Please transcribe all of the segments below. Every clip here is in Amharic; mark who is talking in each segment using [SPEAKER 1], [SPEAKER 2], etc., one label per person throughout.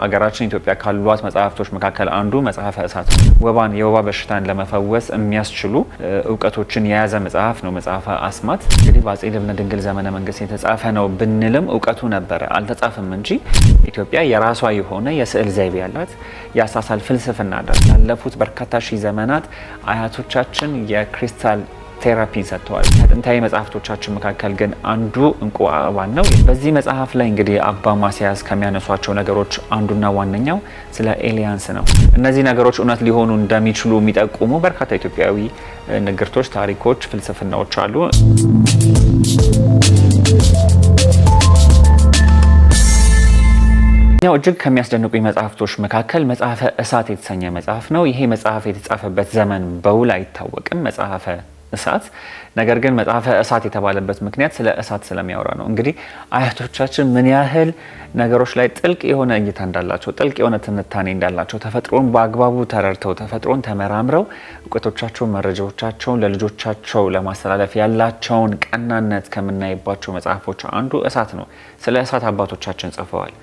[SPEAKER 1] አገራችን ኢትዮጵያ ካሏት መጽሐፍቶች መካከል አንዱ መጽሐፈ እሳት ወባን የወባ በሽታን ለመፈወስ የሚያስችሉ እውቀቶችን የያዘ መጽሐፍ ነው። መጽሐፈ አስማት እንግዲህ በአፄ ልብነ ድንግል ዘመነ መንግስት የተጻፈ ነው ብንልም እውቀቱ ነበረ አልተጻፈም እንጂ ኢትዮጵያ የራሷ የሆነ የስዕል ዘይቤ ያላት የአሳሳል ፍልስፍና አላት። ያለፉት በርካታ ሺህ ዘመናት አያቶቻችን የክሪስታል ቴራፒ ሰጥተዋል። ከጥንታዊ መጽሐፍቶቻችን መካከል ግን አንዱ እንቁ አበባን ነው። በዚህ መጽሐፍ ላይ እንግዲህ አባ ማስያስ ከሚያነሷቸው ነገሮች አንዱና ዋነኛው ስለ ኤሊያንስ ነው። እነዚህ ነገሮች እውነት ሊሆኑ እንደሚችሉ የሚጠቁሙ በርካታ ኢትዮጵያዊ ንግርቶች፣ ታሪኮች፣ ፍልስፍናዎች አሉ። ኛው እጅግ ከሚያስደንቁኝ መጽሐፍቶች መካከል መጽሐፈ እሳት የተሰኘ መጽሐፍ ነው። ይሄ መጽሐፍ የተጻፈበት ዘመን በውል አይታወቅም። መጽሐፈ እሳት ነገር ግን መጽሐፈ እሳት የተባለበት ምክንያት ስለ እሳት ስለሚያወራ ነው። እንግዲህ አያቶቻችን ምን ያህል ነገሮች ላይ ጥልቅ የሆነ እይታ እንዳላቸው፣ ጥልቅ የሆነ ትንታኔ እንዳላቸው፣ ተፈጥሮን በአግባቡ ተረድተው ተፈጥሮን ተመራምረው እውቀቶቻቸውን፣ መረጃዎቻቸውን ለልጆቻቸው ለማስተላለፍ ያላቸውን ቀናነት ከምናይባቸው መጽሐፎች አንዱ እሳት ነው። ስለ እሳት አባቶቻችን ጽፈዋል።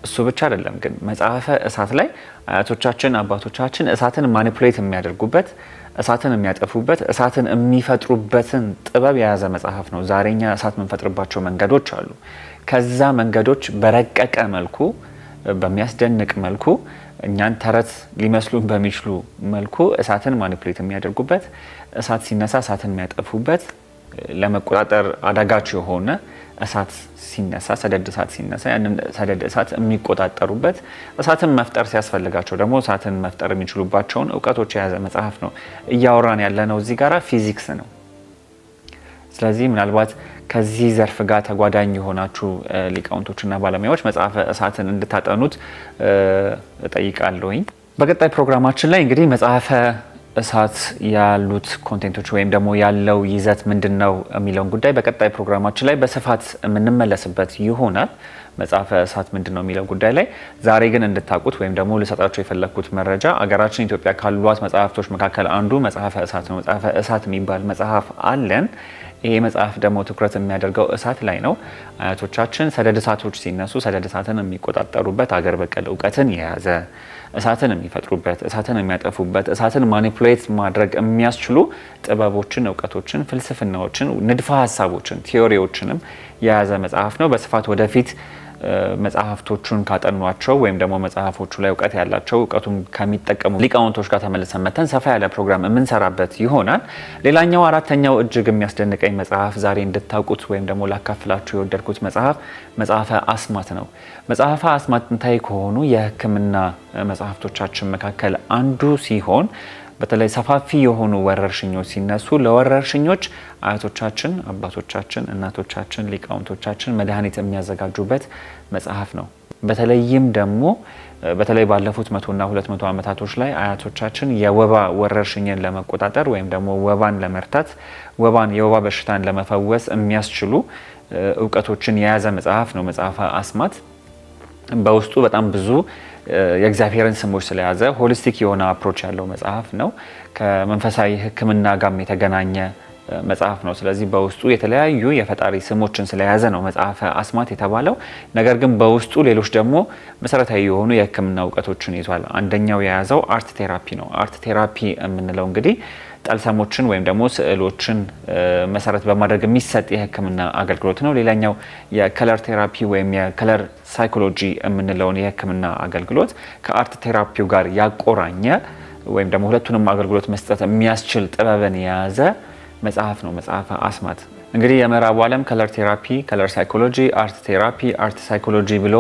[SPEAKER 1] እሱ ብቻ አይደለም ግን መጽሐፈ እሳት ላይ አያቶቻችን አባቶቻችን እሳትን ማኒፑሌት የሚያደርጉበት፣ እሳትን የሚያጠፉበት፣ እሳትን የሚፈጥሩበትን ጥበብ የያዘ መጽሐፍ ነው። ዛሬኛ እሳት የምንፈጥርባቸው መንገዶች አሉ። ከዛ መንገዶች በረቀቀ መልኩ፣ በሚያስደንቅ መልኩ፣ እኛን ተረት ሊመስሉን በሚችሉ መልኩ እሳትን ማኒፑሌት የሚያደርጉበት፣ እሳት ሲነሳ እሳትን የሚያጠፉበት፣ ለመቆጣጠር አዳጋች የሆነ እሳት ሲነሳ ሰደድ እሳት ሲነሳ ያንን ሰደድ እሳት የሚቆጣጠሩበት፣ እሳትን መፍጠር ሲያስፈልጋቸው ደግሞ እሳትን መፍጠር የሚችሉባቸውን እውቀቶች የያዘ መጽሐፍ ነው። እያወራን ያለነው እዚህ ጋራ ፊዚክስ ነው። ስለዚህ ምናልባት ከዚህ ዘርፍ ጋር ተጓዳኝ የሆናችሁ ሊቃውንቶችና ባለሙያዎች መጽሐፈ እሳትን እንድታጠኑት እጠይቃለሁኝ። በቀጣይ ፕሮግራማችን ላይ እንግዲህ መጽሐፈ እሳት ያሉት ኮንቴንቶች ወይም ደግሞ ያለው ይዘት ምንድነው የሚለውን ጉዳይ በቀጣይ ፕሮግራማችን ላይ በስፋት የምንመለስበት ይሆናል። መጽሐፈ እሳት ምንድነው የሚለው ጉዳይ ላይ ዛሬ ግን እንድታውቁት ወይም ደግሞ ልሰጣችሁ የፈለግኩት መረጃ አገራችን ኢትዮጵያ ካሏት መጽሐፍቶች መካከል አንዱ መጽሐፈ እሳት ነው። መጽሐፈ እሳት የሚባል መጽሐፍ አለን። ይሄ መጽሐፍ ደግሞ ትኩረት የሚያደርገው እሳት ላይ ነው። አያቶቻችን ሰደድ እሳቶች ሲነሱ ሰደድ እሳትን የሚቆጣጠሩበት አገር በቀል እውቀትን የያዘ፣ እሳትን የሚፈጥሩበት፣ እሳትን የሚያጠፉበት፣ እሳትን ማኒፑሌት ማድረግ የሚያስችሉ ጥበቦችን፣ እውቀቶችን፣ ፍልስፍናዎችን፣ ንድፈ ሀሳቦችን፣ ቲዮሪዎችንም የያዘ መጽሐፍ ነው። በስፋት ወደፊት መጽሐፍቶቹን ካጠኗቸው ወይም ደግሞ መጽሐፎቹ ላይ እውቀት ያላቸው እውቀቱን ከሚጠቀሙ ሊቃውንቶች ጋር ተመልሰን መተን ሰፋ ያለ ፕሮግራም የምንሰራበት ይሆናል። ሌላኛው አራተኛው እጅግ የሚያስደንቀኝ መጽሐፍ ዛሬ እንድታውቁት ወይም ደግሞ ላካፍላችሁ የወደድኩት መጽሐፍ መጽሐፈ አስማት ነው። መጽሐፈ አስማት ጥንታዊ ከሆኑ የሕክምና መጽሐፍቶቻችን መካከል አንዱ ሲሆን በተለይ ሰፋፊ የሆኑ ወረርሽኞች ሲነሱ ለወረርሽኞች አያቶቻችን፣ አባቶቻችን፣ እናቶቻችን፣ ሊቃውንቶቻችን መድኃኒት የሚያዘጋጁበት መጽሐፍ ነው። በተለይም ደግሞ በተለይ ባለፉት 100 እና 200 ዓመታቶች ላይ አያቶቻችን የወባ ወረርሽኝን ለመቆጣጠር ወይም ደግሞ ወባን ለመርታት የወባ በሽታን ለመፈወስ የሚያስችሉ እውቀቶችን የያዘ መጽሐፍ ነው መጽሐፈ አስማት። በውስጡ በጣም ብዙ የእግዚአብሔርን ስሞች ስለያዘ ሆሊስቲክ የሆነ አፕሮች ያለው መጽሐፍ ነው። ከመንፈሳዊ ሕክምና ጋርም የተገናኘ መጽሐፍ ነው። ስለዚህ በውስጡ የተለያዩ የፈጣሪ ስሞችን ስለያዘ ነው መጽሐፈ አስማት የተባለው። ነገር ግን በውስጡ ሌሎች ደግሞ መሰረታዊ የሆኑ የሕክምና እውቀቶችን ይዟል። አንደኛው የያዘው አርት ቴራፒ ነው። አርት ቴራፒ የምንለው እንግዲህ ጠልሰሞችን ወይም ደግሞ ስዕሎችን መሰረት በማድረግ የሚሰጥ የህክምና አገልግሎት ነው። ሌላኛው የከለር ቴራፒ ወይም የከለር ሳይኮሎጂ የምንለውን የህክምና አገልግሎት ከአርት ቴራፒው ጋር ያቆራኘ ወይም ደግሞ ሁለቱንም አገልግሎት መስጠት የሚያስችል ጥበብን የያዘ መጽሐፍ ነው መጽሐፈ አስማት። እንግዲህ የምዕራቡ ዓለም ከለር ቴራፒ፣ ከለር ሳይኮሎጂ፣ አርት ቴራፒ፣ አርት ሳይኮሎጂ ብሎ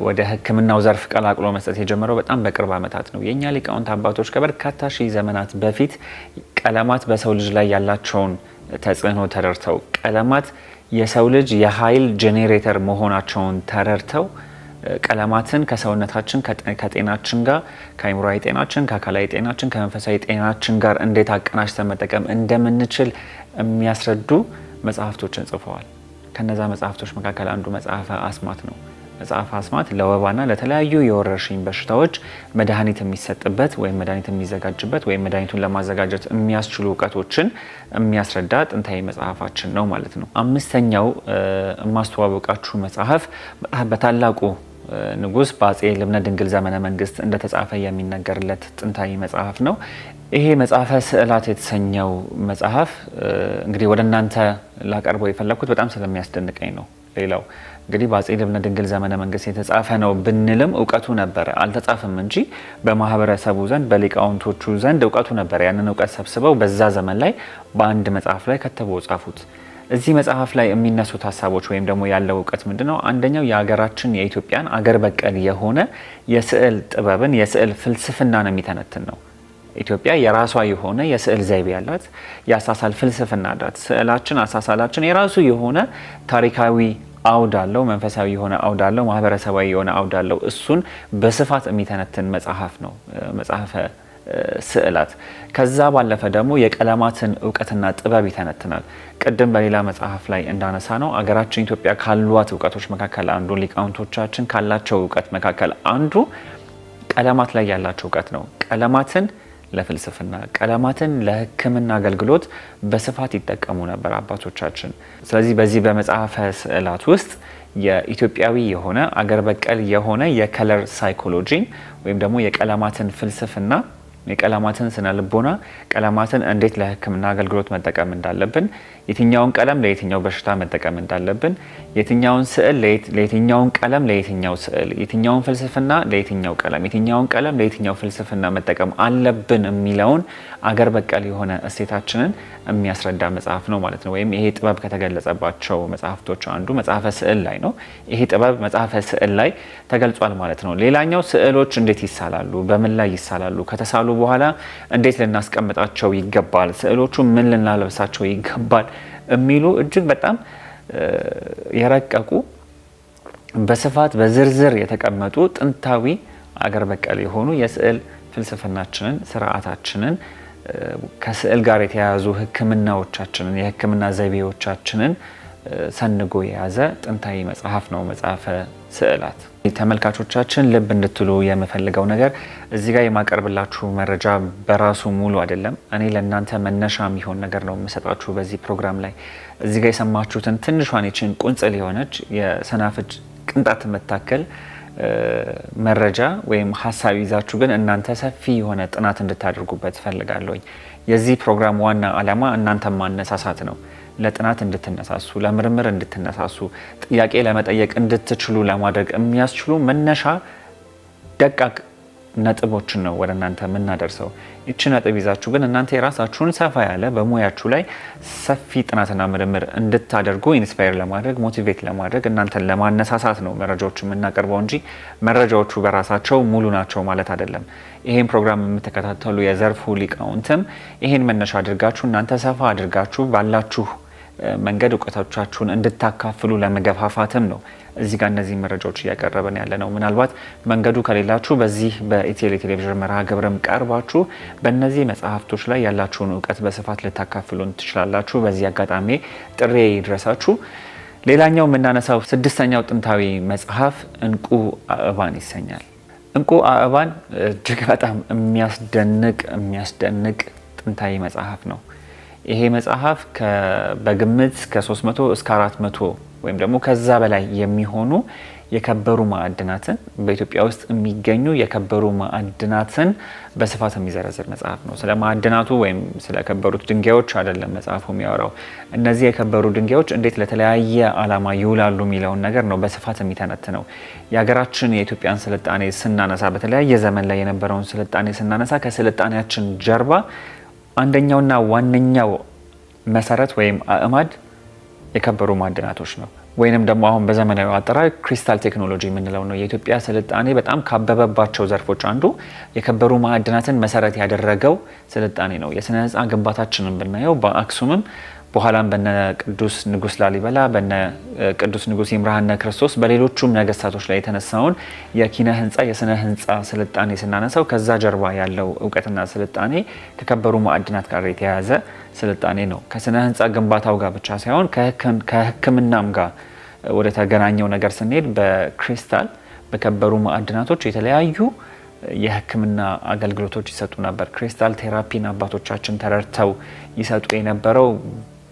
[SPEAKER 1] ወደ ህክምናው ዘርፍ ቀላቅሎ መስጠት የጀመረው በጣም በቅርብ ዓመታት ነው። የኛ ሊቃውንት አባቶች ከበርካታ ሺህ ዘመናት በፊት ቀለማት በሰው ልጅ ላይ ያላቸውን ተጽዕኖ ተረድተው፣ ቀለማት የሰው ልጅ የኃይል ጄኔሬተር መሆናቸውን ተረድተው ቀለማትን ከሰውነታችን ከጤናችን ጋር ከአእምሮአዊ ጤናችን ከአካላዊ ጤናችን ከመንፈሳዊ ጤናችን ጋር እንዴት አቀናጅተን መጠቀም እንደምንችል የሚያስረዱ መጽሐፍቶችን ጽፈዋል። ከነዛ መጽሐፍቶች መካከል አንዱ መጽሐፈ አስማት ነው። መጽሐፈ አስማት ለወባና ለተለያዩ የወረርሽኝ በሽታዎች መድኃኒት የሚሰጥበት ወይም መድኃኒት የሚዘጋጅበት ወይም መድኃኒቱን ለማዘጋጀት የሚያስችሉ እውቀቶችን የሚያስረዳ ጥንታዊ መጽሐፋችን ነው ማለት ነው። አምስተኛው የማስተዋወቃችሁ መጽሐፍ በታላቁ ንጉስ በአጼ ልብነ ድንግል ዘመነ መንግስት እንደተጻፈ የሚነገርለት ጥንታዊ መጽሐፍ ነው። ይሄ መጽሐፈ ስዕላት የተሰኘው መጽሐፍ እንግዲህ ወደ እናንተ ላቀርበው የፈለኩት በጣም ስለሚያስደንቀኝ ነው። ሌላው እንግዲህ በአጼ ልብነ ድንግል ዘመነ መንግስት የተጻፈ ነው ብንልም እውቀቱ ነበረ፣ አልተጻፈም እንጂ በማህበረሰቡ ዘንድ በሊቃውንቶቹ ዘንድ እውቀቱ ነበረ። ያንን እውቀት ሰብስበው በዛ ዘመን ላይ በአንድ መጽሐፍ ላይ ከተበው ጻፉት። እዚህ መጽሐፍ ላይ የሚነሱት ሀሳቦች ወይም ደግሞ ያለው እውቀት ምንድነው? አንደኛው የሀገራችን የኢትዮጵያን አገር በቀል የሆነ የስዕል ጥበብን የስዕል ፍልስፍናን የሚተነትን ነው። ኢትዮጵያ የራሷ የሆነ የስዕል ዘይቤ ያላት፣ የአሳሳል ፍልስፍና አላት። ስዕላችን፣ አሳሳላችን የራሱ የሆነ ታሪካዊ አውድ አለው፣ መንፈሳዊ የሆነ አውድ አለው፣ ማህበረሰባዊ የሆነ አውድ አለው። እሱን በስፋት የሚተነትን መጽሐፍ ነው መጽሐፈ ስዕላት። ከዛ ባለፈ ደግሞ የቀለማትን እውቀትና ጥበብ ይተነትናል። ቅድም በሌላ መጽሐፍ ላይ እንዳነሳ ነው አገራችን ኢትዮጵያ ካሏት እውቀቶች መካከል አንዱ፣ ሊቃውንቶቻችን ካላቸው እውቀት መካከል አንዱ ቀለማት ላይ ያላቸው እውቀት ነው። ቀለማትን ለፍልስፍና፣ ቀለማትን ለሕክምና አገልግሎት በስፋት ይጠቀሙ ነበር አባቶቻችን። ስለዚህ በዚህ በመጽሐፈ ስዕላት ውስጥ የኢትዮጵያዊ የሆነ አገር በቀል የሆነ የከለር ሳይኮሎጂ ወይም ደግሞ የቀለማትን ፍልስፍና፣ የቀለማትን ስነ ልቦና፣ ቀለማትን እንዴት ለሕክምና አገልግሎት መጠቀም እንዳለብን፣ የትኛውን ቀለም ለየትኛው በሽታ መጠቀም እንዳለብን፣ የትኛውን ስዕል ለየትኛውን ቀለም ለየትኛው ስዕል፣ የትኛውን ፍልስፍና ለየትኛው ቀለም፣ የትኛውን ቀለም ለየትኛው ፍልስፍና መጠቀም አለብን የሚለውን አገር በቀል የሆነ እሴታችንን የሚያስረዳ መጽሐፍ ነው ማለት ነው። ወይም ይሄ ጥበብ ከተገለጸባቸው መጽሐፍቶች አንዱ መጽሐፈ ስዕል ላይ ነው። ይሄ ጥበብ መጽሐፈ ስዕል ላይ ተገልጿል ማለት ነው። ሌላኛው ስዕሎች እንዴት ይሳላሉ፣ በምን ላይ ይሳላሉ፣ ከተሳሉ በኋላ እንዴት ልናስቀምጣቸው ይገባል፣ ስዕሎቹ ምን ልናለብሳቸው ይገባል የሚሉ እጅግ በጣም የረቀቁ በስፋት በዝርዝር የተቀመጡ ጥንታዊ አገር በቀል የሆኑ የስዕል ፍልስፍናችንን፣ ስርዓታችንን፣ ከስዕል ጋር የተያያዙ ሕክምናዎቻችንን፣ የሕክምና ዘይቤዎቻችንን ሰንጎ የያዘ ጥንታዊ መጽሐፍ ነው መጽሐፈ ስዕላት። ተመልካቾቻችን ልብ እንድትሉ የምፈልገው ነገር እዚህ ጋር የማቀርብላችሁ መረጃ በራሱ ሙሉ አይደለም። እኔ ለእናንተ መነሻ የሚሆን ነገር ነው የምሰጣችሁ በዚህ ፕሮግራም ላይ። እዚህ ጋር የሰማችሁትን ትንሿን ይችን ቁንጽል የሆነች የሰናፍጭ ቅንጣት የምታክል መረጃ ወይም ሀሳብ ይዛችሁ ግን እናንተ ሰፊ የሆነ ጥናት እንድታደርጉበት ፈልጋለሁኝ። የዚህ ፕሮግራም ዋና ዓላማ እናንተ ማነሳሳት ነው። ለጥናት እንድትነሳሱ፣ ለምርምር እንድትነሳሱ፣ ጥያቄ ለመጠየቅ እንድትችሉ ለማድረግ የሚያስችሉ መነሻ ደቃቅ ነጥቦችን ነው ወደ እናንተ የምናደርሰው። ይቺ ነጥብ ይዛችሁ ግን እናንተ የራሳችሁን ሰፋ ያለ በሙያችሁ ላይ ሰፊ ጥናትና ምርምር እንድታደርጉ ኢንስፓየር ለማድረግ ሞቲቬት ለማድረግ እናንተን ለማነሳሳት ነው መረጃዎች የምናቀርበው እንጂ መረጃዎቹ በራሳቸው ሙሉ ናቸው ማለት አይደለም። ይሄን ፕሮግራም የምትከታተሉ የዘርፉ ሊቃውንትም ይሄን መነሻ አድርጋችሁ እናንተ ሰፋ አድርጋችሁ ባላችሁ መንገድ እውቀቶቻችሁን እንድታካፍሉ ለመገፋፋትም ነው እዚህ ጋር እነዚህ መረጃዎች እያቀረበን ያለ ነው። ምናልባት መንገዱ ከሌላችሁ በዚህ በኢቲኤል ቴሌቪዥን መርሃ ግብርም ቀርባችሁ በእነዚህ መጽሐፍቶች ላይ ያላችሁን እውቀት በስፋት ልታካፍሉን ትችላላችሁ። በዚህ አጋጣሚ ጥሪ ይድረሳችሁ። ሌላኛው የምናነሳው ስድስተኛው ጥንታዊ መጽሐፍ እንቁ አእባን ይሰኛል። እንቁ አእባን እጅግ በጣም የሚያስደንቅ ጥንታዊ መጽሐፍ ነው። ይሄ መጽሐፍ በግምት ከ300 እስከ 400 ወይም ደግሞ ከዛ በላይ የሚሆኑ የከበሩ ማዕድናትን በኢትዮጵያ ውስጥ የሚገኙ የከበሩ ማዕድናትን በስፋት የሚዘረዝር መጽሐፍ ነው። ስለ ማዕድናቱ ወይም ስለ ከበሩት ድንጋዮች አይደለም መጽሐፉ የሚያወራው። እነዚህ የከበሩ ድንጋዮች እንዴት ለተለያየ ዓላማ ይውላሉ የሚለውን ነገር ነው በስፋት የሚተነትነው። የሀገራችን የኢትዮጵያን ስልጣኔ ስናነሳ፣ በተለያየ ዘመን ላይ የነበረውን ስልጣኔ ስናነሳ ከስልጣኔያችን ጀርባ አንደኛውና ዋነኛው መሰረት ወይም አእማድ የከበሩ ማዕድናቶች ነው። ወይንም ደግሞ አሁን በዘመናዊ አጠራር ክሪስታል ቴክኖሎጂ የምንለው ነው። የኢትዮጵያ ስልጣኔ በጣም ካበበባቸው ዘርፎች አንዱ የከበሩ ማዕድናትን መሰረት ያደረገው ስልጣኔ ነው። የስነ ህንፃ ግንባታችንን ብናየው በአክሱምም በኋላም በነ ቅዱስ ንጉስ ላሊበላ፣ በነ ቅዱስ ንጉስ ይምርሃነ ክርስቶስ፣ በሌሎቹም ነገስታቶች ላይ የተነሳውን የኪነ ህንፃ የስነ ህንፃ ስልጣኔ ስናነሳው ከዛ ጀርባ ያለው እውቀትና ስልጣኔ ከከበሩ ማዕድናት ጋር የተያያዘ ስልጣኔ ነው። ከስነ ህንፃ ግንባታው ጋር ብቻ ሳይሆን ከሕክምናም ጋር ወደ ተገናኘው ነገር ስንሄድ በክሪስታል በከበሩ ማዕድናቶች የተለያዩ የሕክምና አገልግሎቶች ይሰጡ ነበር። ክሪስታል ቴራፒን አባቶቻችን ተረድተው ይሰጡ የነበረው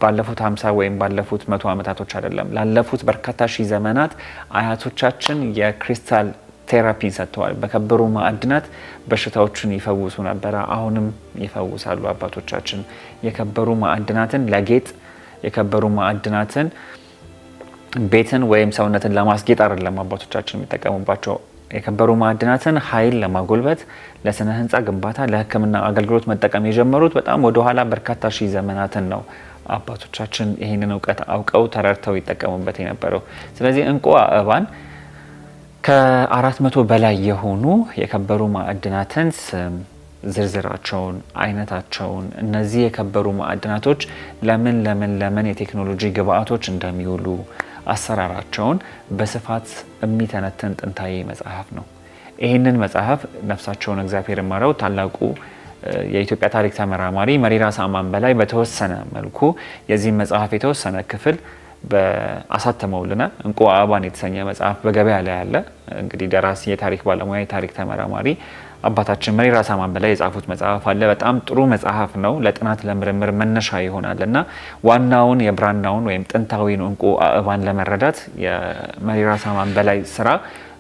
[SPEAKER 1] ባለፉት 50 ወይም ባለፉት 100 ዓመታቶች አይደለም ላለፉት በርካታ ሺህ ዘመናት አያቶቻችን የክሪስታል ቴራፒን ሰጥተዋል። በከበሩ ማዕድናት በሽታዎችን ይፈውሱ ነበር። አሁንም ይፈውሳሉ አባቶቻችን። የከበሩ ማዕድናትን ለጌጥ የከበሩ ማዕድናትን ቤትን ወይም ሰውነትን ለማስጌጥ አይደለም አባቶቻችን የሚጠቀሙባቸው። የከበሩ ማዕድናትን ኃይል ለማጎልበት፣ ለስነ ህንፃ ግንባታ፣ ለሕክምና አገልግሎት መጠቀም የጀመሩት በጣም ወደ ኋላ በርካታ ሺህ ዘመናትን ነው። አባቶቻችን ይህንን እውቀት አውቀው ተረድተው ይጠቀሙበት የነበረው። ስለዚህ እንቁ አእባን ከ400 በላይ የሆኑ የከበሩ ማዕድናትን ስም ዝርዝራቸውን፣ አይነታቸውን፣ እነዚህ የከበሩ ማዕድናቶች ለምን የቴክኖሎጂ ግብአቶች እንደሚውሉ አሰራራቸውን በስፋት የሚተነትን ጥንታዊ መጽሐፍ ነው። ይህንን መጽሐፍ ነፍሳቸውን እግዚአብሔር ይማረው ታላቁ የኢትዮጵያ ታሪክ ተመራማሪ መሪራ ሳማን በላይ በተወሰነ መልኩ የዚህ መጽሐፍ የተወሰነ ክፍል በአሳተመውልናል። እንቁ አእባን የተሰኘ መጽሐፍ በገበያ ላይ ያለ እንግዲህ ደራሲ፣ የታሪክ ባለሙያ፣ የታሪክ ተመራማሪ አባታችን መሪራ ሳማን በላይ የጻፉት መጽሐፍ አለ። በጣም ጥሩ መጽሐፍ ነው። ለጥናት ለምርምር መነሻ ይሆናል እና ዋናውን የብራናውን ወይም ጥንታዊን እንቁ አእባን ለመረዳት የመሪራ ሳማን በላይ ስራ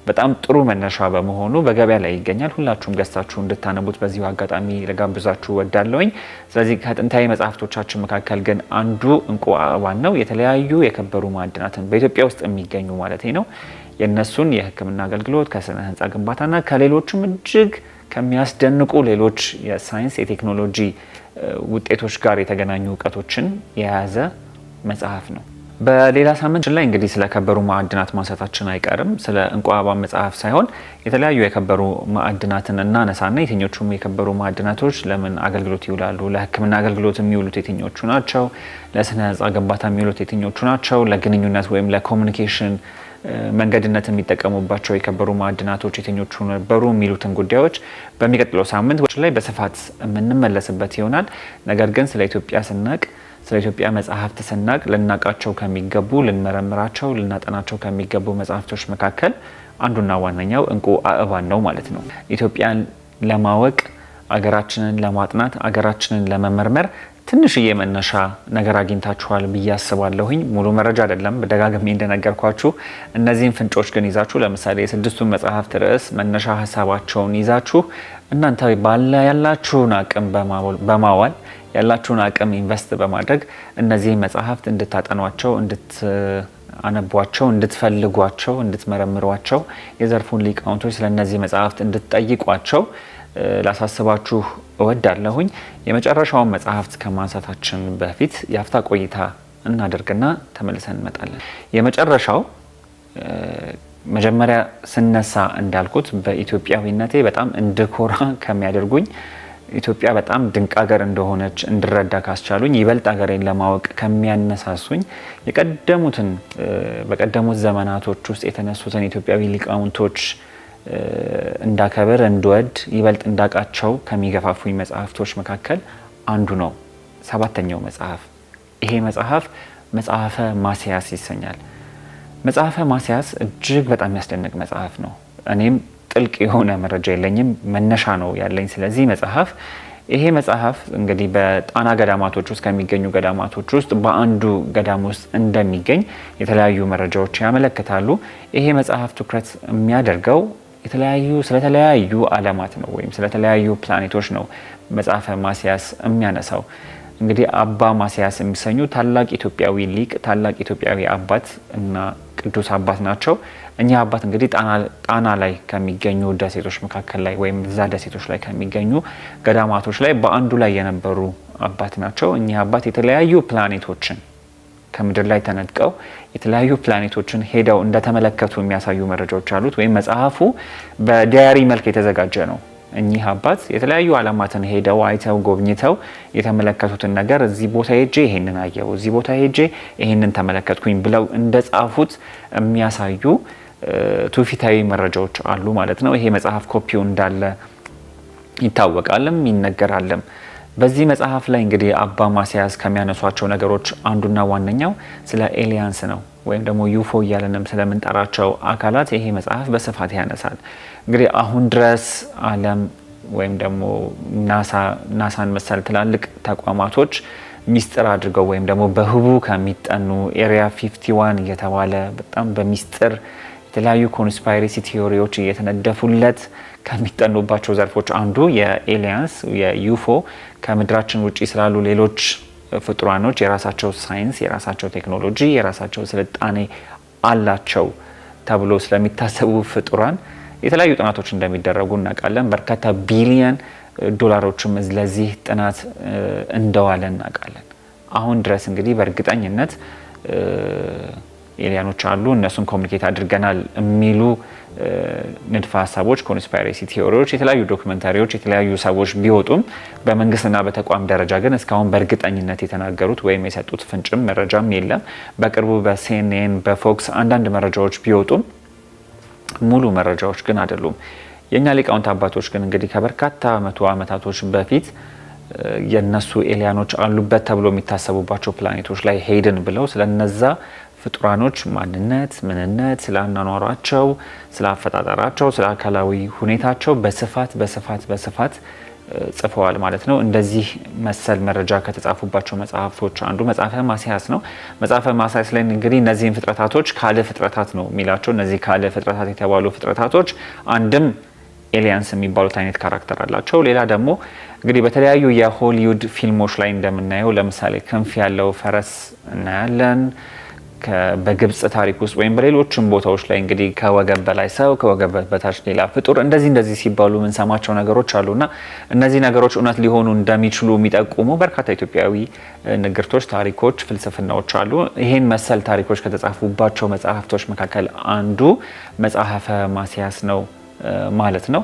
[SPEAKER 1] በጣም ጥሩ መነሻ በመሆኑ በገበያ ላይ ይገኛል። ሁላችሁም ገዝታችሁ እንድታነቡት በዚሁ አጋጣሚ ልጋብዛችሁ ወዳለሁኝ። ስለዚህ ከጥንታዊ መጽሐፍቶቻችን መካከል ግን አንዱ እንቁ አእባን ነው። የተለያዩ የከበሩ ማዕድናትን በኢትዮጵያ ውስጥ የሚገኙ ማለት ነው የእነሱን የሕክምና አገልግሎት ከስነ ህንፃ ግንባታና ከሌሎችም እጅግ ከሚያስደንቁ ሌሎች የሳይንስ የቴክኖሎጂ ውጤቶች ጋር የተገናኙ እውቀቶችን የያዘ መጽሐፍ ነው። በሌላ ሳምንት ላይ እንግዲህ ስለ ከበሩ ማዕድናት ማንሳታችን አይቀርም። ስለ እንቁ አእባን መጽሐፍ ሳይሆን የተለያዩ የከበሩ ማዕድናትን እናነሳና የትኞቹም የከበሩ ማዕድናቶች ለምን አገልግሎት ይውላሉ፣ ለሕክምና አገልግሎት የሚውሉት የትኞቹ ናቸው፣ ለስነ ህንፃ ግንባታ የሚውሉት የትኞቹ ናቸው፣ ለግንኙነት ወይም ለኮሚኒኬሽን መንገድነት የሚጠቀሙባቸው የከበሩ ማዕድናቶች የትኞቹ ነበሩ የሚሉትን ጉዳዮች በሚቀጥለው ሳምንት ላይ በስፋት የምንመለስበት ይሆናል። ነገር ግን ስለ ኢትዮጵያ ስናቅ ስለ ኢትዮጵያ መጽሐፍት ስናቅ ልናቃቸው ከሚገቡ ልንመረምራቸው ልናጠናቸው ከሚገቡ መጽሐፍቶች መካከል አንዱና ዋነኛው እንቁ አእባን ነው ማለት ነው። ኢትዮጵያን ለማወቅ አገራችንን ለማጥናት አገራችንን ለመመርመር ትንሽዬ መነሻ ነገር አግኝታችኋል ብዬ አስባለሁኝ። ሙሉ መረጃ አይደለም በደጋግሜ እንደነገርኳችሁ። እነዚህን ፍንጮች ግን ይዛችሁ ለምሳሌ የስድስቱን መጽሐፍት ርዕስ መነሻ ሀሳባቸውን ይዛችሁ እናንተ ያላችሁን አቅም በማዋል ያላችሁን አቅም ኢንቨስት በማድረግ እነዚህ መጽሐፍት እንድታጠኗቸው፣ እንድታነቧቸው፣ እንድትፈልጓቸው፣ እንድትመረምሯቸው የዘርፉን ሊቃውንቶች ስለነዚህ መጽሐፍት እንድትጠይቋቸው ላሳስባችሁ እወዳለሁኝ። የመጨረሻውን መጽሐፍት ከማንሳታችን በፊት የአፍታ ቆይታ እናደርግና ተመልሰን እንመጣለን። የመጨረሻው መጀመሪያ ስነሳ እንዳልኩት በኢትዮጵያዊነቴ በጣም እንድኮራ ከሚያደርጉኝ ኢትዮጵያ በጣም ድንቅ ሀገር እንደሆነች እንድረዳ ካስቻሉኝ ይበልጥ ሀገሬን ለማወቅ ከሚያነሳሱኝ በቀደሙት ዘመናቶች ውስጥ የተነሱትን ኢትዮጵያዊ ሊቃውንቶች እንዳከብር እንድወድ ይበልጥ እንዳቃቸው ከሚገፋፉኝ መጽሐፍቶች መካከል አንዱ ነው። 7ኛው መጽሐፍ። ይሄ መጽሐፍ መጽሐፈ ማስያስ ይሰኛል። መጽሐፈ ማስያስ እጅግ በጣም የሚያስደንቅ መጽሐፍ ነው። እኔም ጥልቅ የሆነ መረጃ የለኝም፣ መነሻ ነው ያለኝ ስለዚህ መጽሐፍ። ይሄ መጽሐፍ እንግዲህ በጣና ገዳማቶች ውስጥ ከሚገኙ ገዳማቶች ውስጥ በአንዱ ገዳም ውስጥ እንደሚገኝ የተለያዩ መረጃዎች ያመለክታሉ። ይሄ መጽሐፍ ትኩረት የሚያደርገው ስለተለያዩ ዓለማት ነው ወይም ስለተለያዩ ፕላኔቶች ነው መጽሐፈ ማስያስ የሚያነሳው። እንግዲህ አባ ማስያስ የሚሰኙ ታላቅ ኢትዮጵያዊ ሊቅ፣ ታላቅ ኢትዮጵያዊ አባት እና ቅዱስ አባት ናቸው። እኚህ አባት እንግዲህ ጣና ላይ ከሚገኙ ደሴቶች መካከል ላይ ወይም እዛ ደሴቶች ላይ ከሚገኙ ገዳማቶች ላይ በአንዱ ላይ የነበሩ አባት ናቸው። እኚህ አባት የተለያዩ ፕላኔቶችን ከምድር ላይ ተነጥቀው የተለያዩ ፕላኔቶችን ሄደው እንደተመለከቱ የሚያሳዩ መረጃዎች አሉት። ወይም መጽሐፉ በዲያሪ መልክ የተዘጋጀ ነው። እኚህ አባት የተለያዩ ዓለማትን ሄደው አይተው ጎብኝተው የተመለከቱትን ነገር እዚህ ቦታ ሄጄ ይሄንን አየው፣ እዚህ ቦታ ሄጄ ይሄንን ተመለከትኩኝ ብለው እንደጻፉት የሚያሳዩ ትውፊታዊ መረጃዎች አሉ ማለት ነው። ይሄ መጽሐፍ ኮፒው እንዳለ ይታወቃልም ይነገራልም። በዚህ መጽሐፍ ላይ እንግዲህ አባ ማስያስ ከሚያነሷቸው ነገሮች አንዱና ዋነኛው ስለ ኤሊያንስ ነው ወይም ደግሞ ዩፎ እያለንም ስለምንጠራቸው አካላት ይሄ መጽሐፍ በስፋት ያነሳል። እንግዲህ አሁን ድረስ ዓለም ወይም ደግሞ ናሳን መሰል ትላልቅ ተቋማቶች ሚስጥር አድርገው ወይም ደግሞ በህቡ ከሚጠኑ ኤሪያ 51 እየተባለ በጣም በሚስጥር የተለያዩ ኮንስፓይሬሲ ቲዮሪዎች እየተነደፉለት ከሚጠኑባቸው ዘርፎች አንዱ የኤሊያንስ የዩፎ ከምድራችን ውጪ ስላሉ ሌሎች ፍጡራኖች የራሳቸው ሳይንስ፣ የራሳቸው ቴክኖሎጂ፣ የራሳቸው ስልጣኔ አላቸው ተብሎ ስለሚታሰቡ ፍጡራን የተለያዩ ጥናቶች እንደሚደረጉ እናውቃለን። በርካታ ቢሊየን ዶላሮችም ለዚህ ጥናት እንደዋለ እናውቃለን። አሁን ድረስ እንግዲህ በእርግጠኝነት ኤሊያኖች አሉ፣ እነሱን ኮሚኒኬት አድርገናል የሚሉ ንድፈ ሀሳቦች፣ ኮንስፓይሬሲ ቲዮሪዎች፣ የተለያዩ ዶክመንታሪዎች፣ የተለያዩ ሰዎች ቢወጡም በመንግስትና በተቋም ደረጃ ግን እስካሁን በእርግጠኝነት የተናገሩት ወይም የሰጡት ፍንጭም መረጃም የለም። በቅርቡ በሲኤንኤን በፎክስ አንዳንድ መረጃዎች ቢወጡም ሙሉ መረጃዎች ግን አይደሉም። የኛ ሊቃውንት አባቶች ግን እንግዲህ ከበርካታ መቶ ዓመታቶች በፊት የነሱ ኤሊያኖች አሉበት ተብሎ የሚታሰቡባቸው ፕላኔቶች ላይ ሄድን ብለው ስለነዛ ፍጡራኖች ማንነት፣ ምንነት፣ ስለ አኗኗራቸው፣ ስለ አፈጣጠራቸው፣ ስለ አካላዊ ሁኔታቸው በስፋት ጽፈዋል ማለት ነው። እንደዚህ መሰል መረጃ ከተጻፉባቸው መጽሐፍቶች አንዱ መጽሐፈ ማስያስ ነው። መጽሐፈ ማስያስ ላይ እንግዲህ እነዚህን ፍጥረታቶች ካለ ፍጥረታት ነው የሚላቸው። እነዚህ ካለ ፍጥረታት የተባሉ ፍጥረታቶች አንድም ኤሊያንስ የሚባሉት አይነት ካራክተር አላቸው። ሌላ ደግሞ እንግዲህ በተለያዩ የሆሊውድ ፊልሞች ላይ እንደምናየው ለምሳሌ ክንፍ ያለው ፈረስ እናያለን። በግብጽ ታሪክ ውስጥ ወይም በሌሎችም ቦታዎች ላይ እንግዲህ ከወገብ በላይ ሰው ከወገብ በታች ሌላ ፍጡር እንደዚህ ሲባሉ የምንሰማቸው ነገሮች አሉና እነዚህ ነገሮች እውነት ሊሆኑ እንደሚችሉ የሚጠቁሙ በርካታ ኢትዮጵያዊ ንግርቶች፣ ታሪኮች፣ ፍልስፍናዎች አሉ። ይሄን መሰል ታሪኮች ከተጻፉባቸው መጽሐፍቶች መካከል አንዱ መጽሐፈ ማስያስ ነው ማለት ነው።